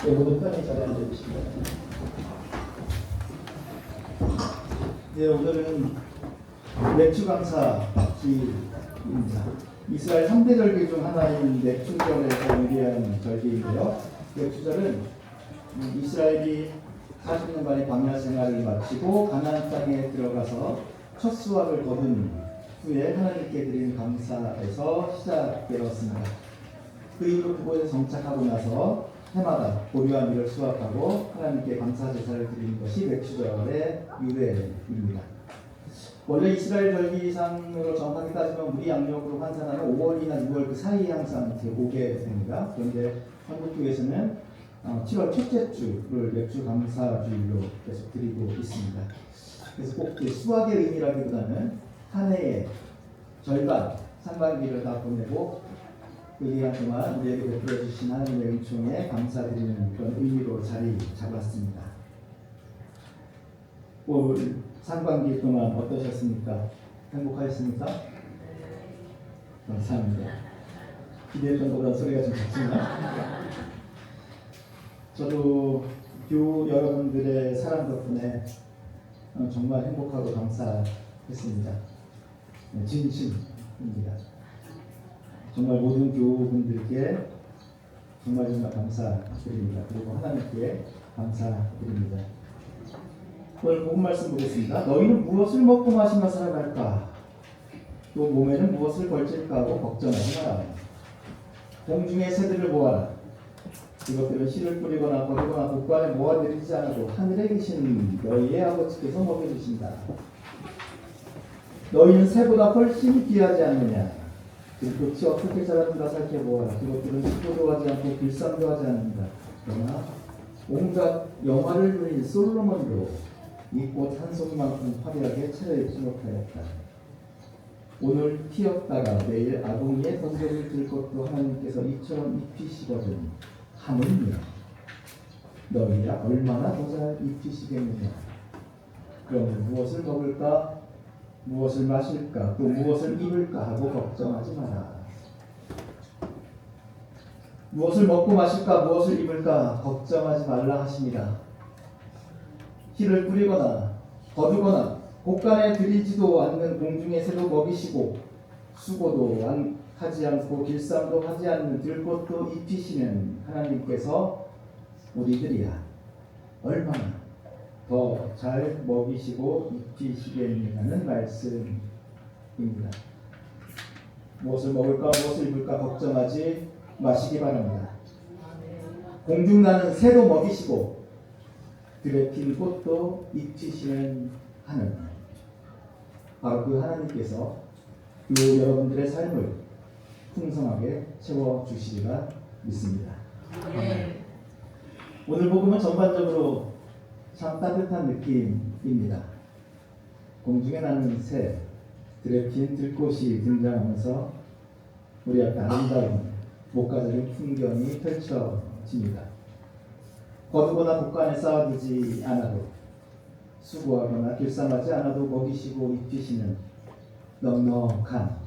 네, 모두 편히 자리에 앉아주시면. 네, 오늘은 맥주 강사기입니다. 이스라엘 3대 절기 중 하나인 맥주절에서 의미하는 절기인데요. 맥주절은 이스라엘이 40년간의 광야 생활을 마치고 가나안 땅에 들어가서 첫 수확을 거둔 후에 하나님께 드린 감사에서 시작되었습니다. 그 이후로 그곳에 정착하고 나서 해마다 보리와 밀을 수확하고 하나님께 감사 제사를 드리는 것이 맥주절의 유래입니다. 원래 이스라엘 절기상으로 정확하게 따지면 우리 양력으로 환산하면 5월이나 6월 그 사이에 항상 이렇게 오게 됩니다. 그런데 한국 쪽에서는 7월 첫째 주를 맥주 감사주일로 계속 드리고 있습니다. 그래서 꼭 수확의 의미라기보다는 한 해의 절반, 상반기를 다 보내고 그 기간 동안 우리에게 베풀어 주신 하나님의 은총에 감사드리는 그런 의미로 자리 잡았습니다. 올 상반기 동안 어떠셨습니까? 행복하셨습니까? 감사합니다. 기대했던 것보다 소리가 좀 작지만 저도 교우 여러분들의 사랑 덕분에 정말 행복하고 감사했습니다. 진심입니다. 정말 모든 교우분들께 정말 감사드립니다. 그리고 하나님께 감사드립니다. 오늘 복음 말씀 보겠습니다. 너희는 무엇을 먹고 마시며 살아갈까? 또 몸에는 무엇을 걸칠까 하고 걱정하지 마라. 공중의 새들을 보아라. 이것들은 씨를 뿌리거나 거두거나 곡간에 모아들이지 않아도 하늘에 계신 너희의 아버지께서 먹여주신다. 너희는 새보다 훨씬 귀하지 않느냐? 들꽃이 어떻게 자라는가 살펴보아라. 그것들은 수고도 하지 않고 길쌈도 하지 않는다. 그러나 온갖 영화를 누린 솔로몬도 이 꽃 한 송이만큼 화려하게 차려입지 못하였다. 오늘 피었다가 내일 아궁이에 던져질 것도 하나님께서 이처럼 입히시거든. 하물며 너희야 얼마나 더 잘 입히시겠느냐. 그럼 무엇을 먹을까? 무엇을 마실까? 또 무엇을 입을까 하고 걱정하지 마라. 무엇을 먹고 마실까? 무엇을 입을까? 걱정하지 말라 하십니다. 씨를 뿌리거나 거두거나 곡간에 들이지도 않는 공중의 새도 먹이시고 수고도 하지 않고 길쌈도 하지 않는 들꽃도 입히시는 하나님께서 우리들이야 얼마나 더 잘 먹이시고 입히시겠느냐는 말씀입니다. 무엇을 먹을까 무엇을 입을까 걱정하지 마시기 바랍니다. 공중 나는 새도 먹이시고 들에 핀 꽃도 입히시는 하나님, 바로 그 하나님께서 그 여러분들의 삶을 풍성하게 채워주시리라 믿습니다. 오늘 복음은 전반적으로 참 따뜻한 느낌입니다. 공중에 나는 새, 들에 핀 들꽃이 등장하면서 우리 앞에 아름다운 목가적인 풍경이 펼쳐집니다. 거두거나 곡간에 쌓아두지 않아도 수고하거나 길쌈하지 않아도 먹이시고 입히시는 넉넉한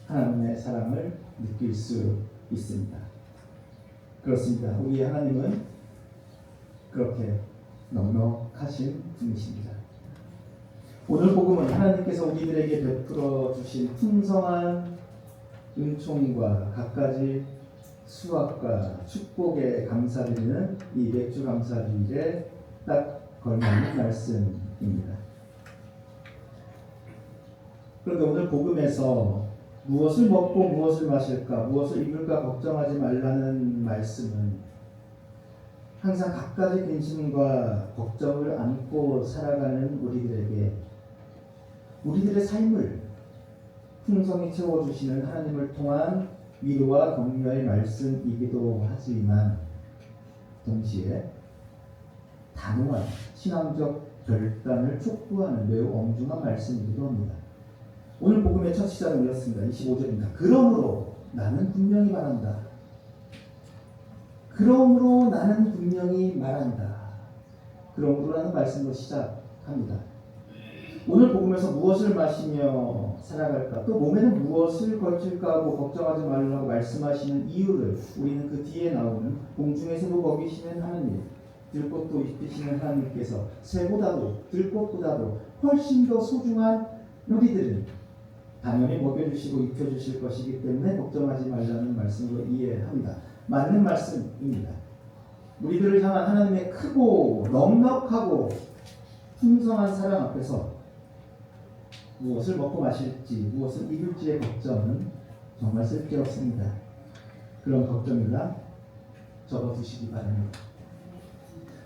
하나님의 사랑을 느낄 수 있습니다. 그렇습니다. 우리 하나님은 그렇게 넉넉하신 분이십니다. 오늘 복음은 하나님께서 우리들에게 베풀어 주신 풍성한 은총과 갖가지 수확과 축복에 감사드리는 이 맥주 감사주일에 딱 걸맞는 말씀입니다. 그런데 오늘 복음에서 무엇을 먹고 무엇을 마실까, 무엇을 입을까 걱정하지 말라는 말씀은 항상 갖가지 근심과 걱정을 안고 살아가는 우리들의 삶을 풍성히 채워주시는 하나님을 통한 위로와 격려의 말씀이기도 하지만 동시에 단호한 신앙적 결단을 촉구하는 매우 엄중한 말씀이기도 합니다. 오늘 복음의 첫 시작은 이렇습니다. 25절입니다. 그러므로 나는 분명히 말한다. 그러므로 나는 분명히 말한다. 그러므로라는 말씀으로 시작합니다. 오늘 복음에서 무엇을 마시며 살아갈까? 또 몸에는 무엇을 걸칠까 하고 걱정하지 말라고 말씀하시는 이유를 우리는 그 뒤에 나오는 공중에서도 먹이시는 하느님, 들꽃도 입히시는 하나님께서 새보다도 들꽃보다도 훨씬 더 소중한 우리들은 당연히 먹여주시고 입혀주실 것이기 때문에 걱정하지 말라는 말씀으로 이해합니다. 맞는 말씀입니다. 우리들을 향한 하나님의 크고 넉넉하고 풍성한 사랑 앞에서 무엇을 먹고 마실지, 무엇을 입을지의 걱정은 정말 쓸데없습니다. 그런 걱정이라 접어두시기 바랍니다.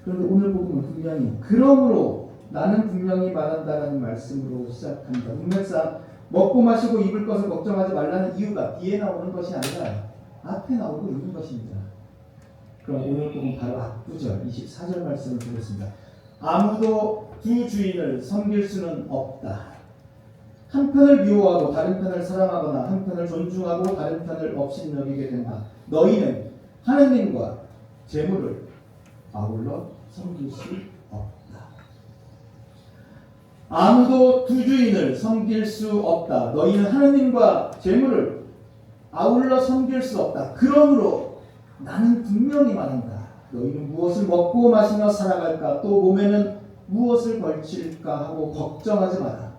그런데 오늘 복음은 분명히 그러므로 나는 분명히 말한다라는 말씀으로 시작합니다. 문맥상 먹고 마시고 입을 것을 걱정하지 말라는 이유가 뒤에 나오는 것이 아니라 앞에 나오고 있는 것입니다. 그럼 오늘 복음 바로 앞구절 24절 말씀을 보겠습니다. 아무도 두 주인을 섬길 수는 없다. 한 편을 미워하고 다른 편을 사랑하거나 한 편을 존중하고 다른 편을 업신여기게 된다. 너희는 하나님과 재물을 아울러 섬길 수 없다. 아무도 두 주인을 섬길 수 없다. 너희는 하나님과 재물을 아울러 섬길 수 없다. 그러므로 나는 분명히 말한다. 너희는 무엇을 먹고 마시며 살아갈까? 또 몸에는 무엇을 걸칠까 하고 걱정하지 마라.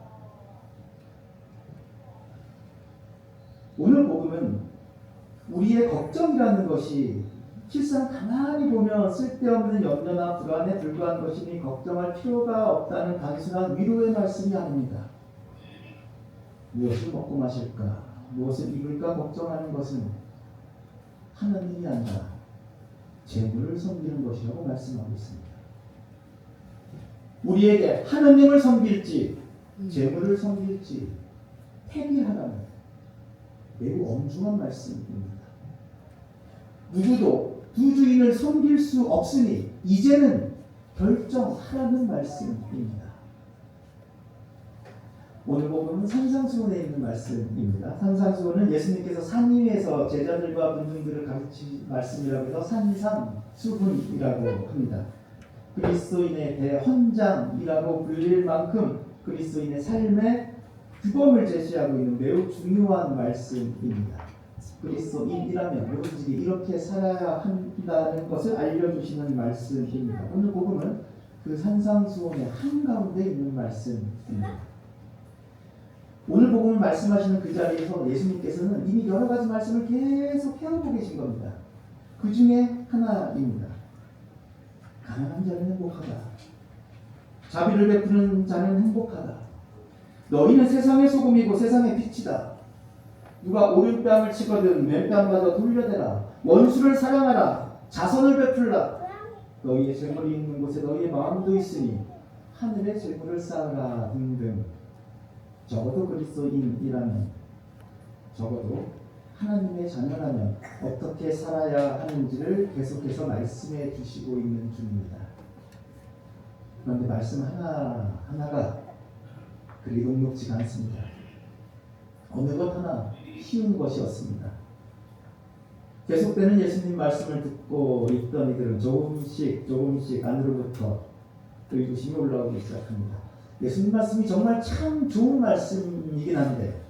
오늘 복음은 우리의 걱정이라는 것이 실상 가만히 보면 쓸데없는 염려나 불안에 불과한 것이니 걱정할 필요가 없다는 단순한 위로의 말씀이 아닙니다. 무엇을 먹고 마실까, 무엇을 입을까 걱정하는 것은 하나님이 아니라 재물을 섬기는 것이라고 말씀하고 있습니다. 우리에게 하나님을 섬길지 재물을 섬길지 택일하라는 매우 엄중한 말씀입니다. 누구도 두 주인을 섬길 수 없으니 이제는 결정하라는 말씀입니다. 오늘 복음은 산상수훈에 있는 말씀입니다. 산상수훈은 예수님께서 산 위에서 제자들과 문중들을 가르친 말씀이라고 해서 산상수훈이라고 합니다. 그리스도인의 대헌장이라고 불릴 만큼 그리스도인의 삶의 규범을 제시하고 있는 매우 중요한 말씀입니다. 그리스도인이라면 뭐든지 이렇게 살아야 한다는 것을 알려주시는 말씀입니다. 오늘 복음은 그 산상수훈의 한가운데 있는 말씀입니다. 오늘 복음을 말씀하시는 그 자리에서 예수님께서는 이미 여러 가지 말씀을 계속 해오고 계신 겁니다. 그 중에 하나입니다. 가난한 자는 행복하다. 자비를 베푸는 자는 행복하다. 너희는 세상의 소금이고 세상의 빛이다. 누가 오른뺨을 치거든 왼뺨마저 돌려대라. 원수를 사랑하라. 자선을 베풀라. 너희의 재물이 있는 곳에 너희의 마음도 있으니 하늘의 재물을 쌓으라 등등. 적어도 그리스도인이라면, 적어도 하나님의 자녀라면 어떻게 살아야 하는지를 계속해서 말씀해 주시고 있는 중입니다. 그런데 말씀 하나하나가 그리 녹록지가 않습니다. 어느 것 하나 쉬운 것이 없습니다. 계속되는 예수님 말씀을 듣고 있던 이들은 조금씩 안으로부터 의구심이 올라오기 시작합니다. 예수님 말씀이 정말 참 좋은 말씀이긴 한데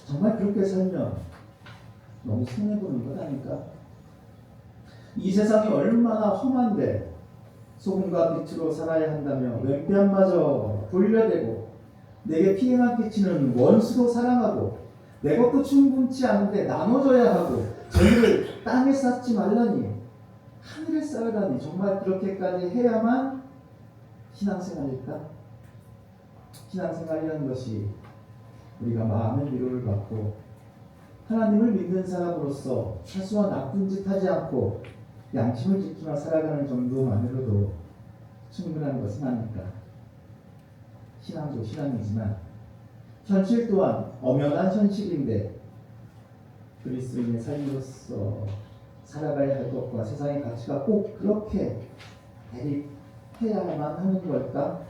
정말 그렇게 살면 너무 손해보는 것 아닐까? 이 세상이 얼마나 험한데 소금과 빛으로 살아야 한다며 왼뺨마저 돌려대고 내게 피해만 끼치는 원수도 사랑하고 내 것도 충분치 않은데 나눠줘야 하고 재물을 땅에 쌓지 말라니 하늘에 쌓으라니 정말 그렇게까지 해야만 신앙생활일까? 신앙생활이라는 것이 우리가 마음의 위로를 받고 하나님을 믿는 사람으로서 사소한 나쁜 짓 하지 않고 양심을 지키며 살아가는 정도만으로도 충분한 것은 아닐까. 신앙도 신앙이지만 현실 또한 엄연한 현실인데 그리스도인의 삶으로서 살아가야 할 것과 세상의 가치가 꼭 그렇게 대립해야만 하는 걸까?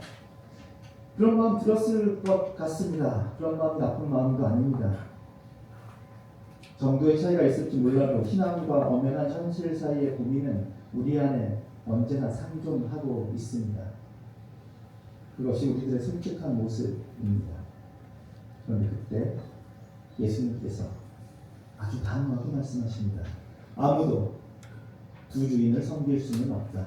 그런 마음 들었을 것 같습니다. 그런 마음이 나쁜 마음도 아닙니다. 정도의 차이가 있을지 몰라도 신앙과 엄연한 현실 사이의 고민은 우리 안에 언제나 상존하고 있습니다. 그것이 우리들의 솔직한 모습입니다. 그런데 그때 예수님께서 아주 단호하게 말씀하십니다. 아무도 두 주인을 섬길 수는 없다.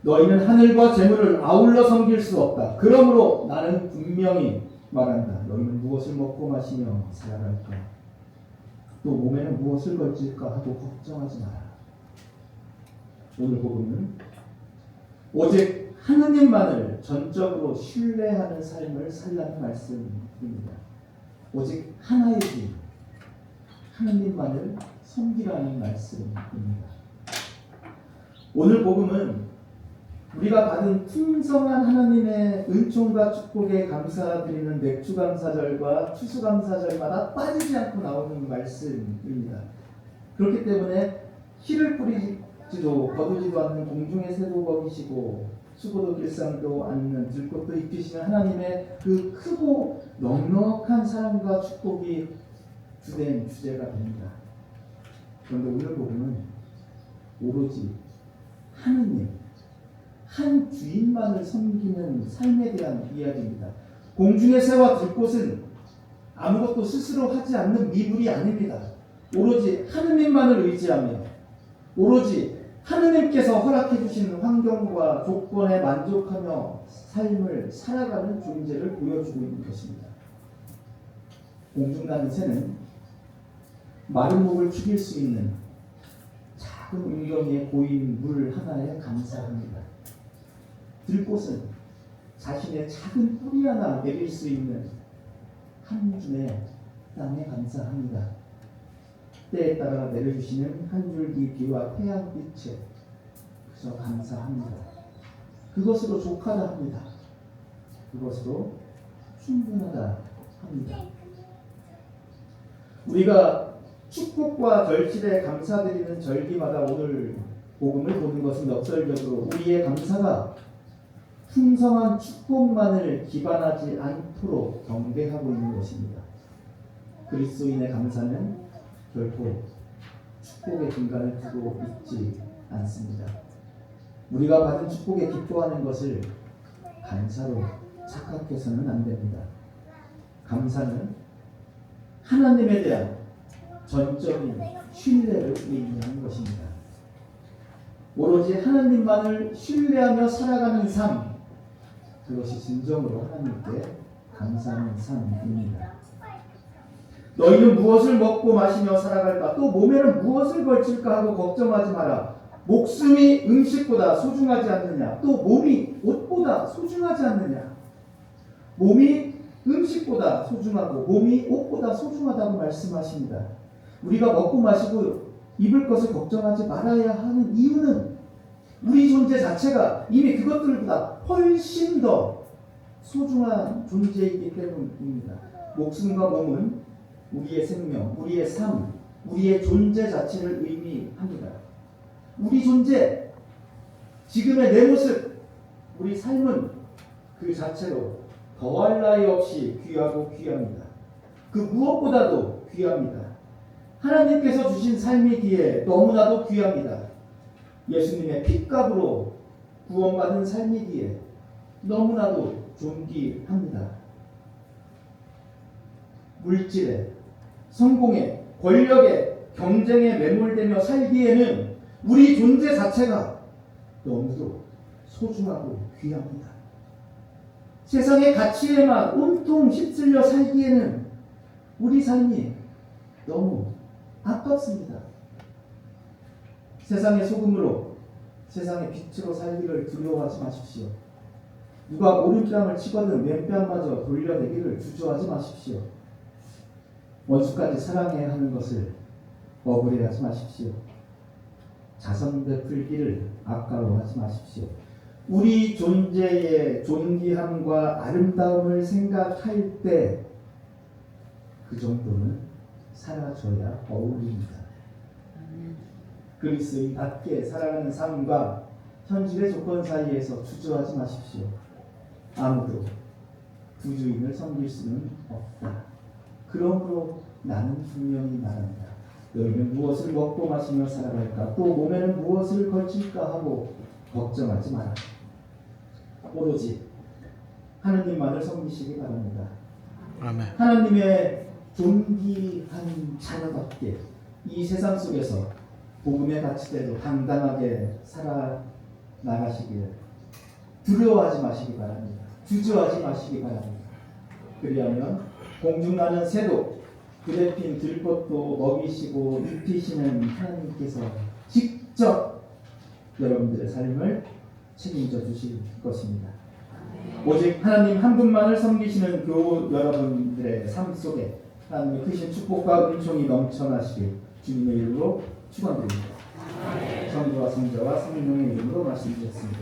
너희는 하늘과 재물을 아울러 섬길 수 없다. 그러므로 나는 분명히 말한다. 너희는 무엇을 먹고 마시며 살아갈까? 또 몸에는 무엇을 걸칠까 하고 걱정하지 마라. 오늘 복음은 오직 하느님만을 전적으로 신뢰하는 삶을 살라는 말씀입니다. 오직 하나의 주인, 하느님만을 섬기라는 말씀입니다. 오늘 복음은 우리가 받은 풍성한 하나님의 은총과 축복에 감사드리는 맥주감사절과 추수감사절마다 빠지지 않고 나오는 말씀입니다. 그렇기 때문에 씨를 뿌리지도 거두지도 않는 공중의 새도 먹이시고 수고도 길상도 않는 들꽃도 입히시는 하나님의 그 크고 넉넉한 사랑과 축복이 주된 주제가 됩니다. 그런데 오늘 복음은 오로지 하느님, 한 주인만을 섬기는 삶에 대한 이야기입니다. 공중의 새와 들꽃은 아무것도 스스로 하지 않는 미물이 아닙니다. 오로지 하느님만을 의지하며 오로지 하느님께서 허락해 주시는 환경과 조건에 만족하며 삶을 살아가는 존재를 보여주고 있는 것입니다. 공중 가는 새는 마른 목을 죽일 수 있는 작은 웅덩이에 고인 물 하나에 감사합니다. 들꽃은 자신의 작은 뿌리 하나 내릴 수 있는 한 줌의 땅에 감사합니다. 때에 따라 내려주시는 한 줄기 비와 태양빛에 그저 감사합니다. 그것으로 족하다 합니다. 그것으로 충분하다 합니다. 우리가 축복과 절실에 감사드리는 절기마다 오늘 복음을 보는 것은 역설적으로 우리의 감사가 풍성한 축복만을 기반하지 않도록 경배하고 있는 것입니다. 그리스도인의 감사는 결코 축복의 중간을 두고 있지 않습니다. 우리가 받은 축복에 기뻐하는 것을 감사로 착각해서는 안 됩니다. 감사는 하나님에 대한 전적인 신뢰를 의미하는 것입니다. 오로지 하나님만을 신뢰하며 살아가는 삶, 그것이 진정으로 하나님께 감사하는 삶입니다. 너희는 무엇을 먹고 마시며 살아갈까? 또 몸에는 무엇을 걸칠까 하고 걱정하지 마라. 목숨이 음식보다 소중하지 않느냐? 또 몸이 옷보다 소중하지 않느냐? 몸이 음식보다 소중하고 몸이 옷보다 소중하다고 말씀하십니다. 우리가 먹고 마시고 입을 것을 걱정하지 말아야 하는 이유는 우리 존재 자체가 이미 그것들보다 훨씬 더 소중한 존재이기 때문입니다. 목숨과 몸은 우리의 생명, 우리의 삶, 우리의 존재 자체를 의미합니다. 우리 존재, 지금의 내 모습, 우리 삶은 그 자체로 더할 나위 없이 귀하고 귀합니다. 그 무엇보다도 귀합니다. 하나님께서 주신 삶이기에 너무나도 귀합니다. 예수님의 핏값으로 구원받은 삶이기에 너무나도 존귀합니다. 물질에, 성공에, 권력에, 경쟁에 매몰되며 살기에는 우리 존재 자체가 너무도 소중하고 귀합니다. 세상의 가치에만 온통 휩쓸려 살기에는 우리 삶이 너무 아깝습니다. 세상의 소금으로, 세상의 빛으로 살기를 두려워하지 마십시오. 누가 오른뺨을 치거든 왼뺨마저 돌려내기를 주저하지 마십시오. 원수까지 사랑해야 하는 것을 억울해하지 마십시오. 자선 베풀기를 아까워하지 마십시오. 우리 존재의 존귀함과 아름다움을 생각할 때 그 정도는 살아줘야 어울립니다. 그리스도인답게 살아가는 삶과 현실의 조건 사이에서 주저하지 마십시오. 아무도 두 주인을 섬길 수는 없다. 그러므로 나는 분명히 말한다. 너희는 무엇을 먹고 마시며 살아갈까? 또 몸에는 무엇을 걸칠까 하고 걱정하지 마라. 오로지 하느님만을 섬기시기 바랍니다. 아멘. 하나님의 존귀한 자녀답게 이 세상 속에서 복음의 가치대로 당당하게 살아나가시길 두려워하지 마시기 바랍니다. 주저하지 마시기 바랍니다. 그리하면 공중나는 새도 들에 핀 들꽃도 먹이시고 입히시는 하나님께서 직접 여러분들의 삶을 책임져 주실 것입니다. 오직 하나님 한 분만을 섬기시는 교우 여러분들의 삶 속에 하나님의 크신 축복과 은총이 넘쳐나시길 주님의 이름으로 축원드립니다. 성부와 성자와 성령의 이름으로 말씀드렸습니다.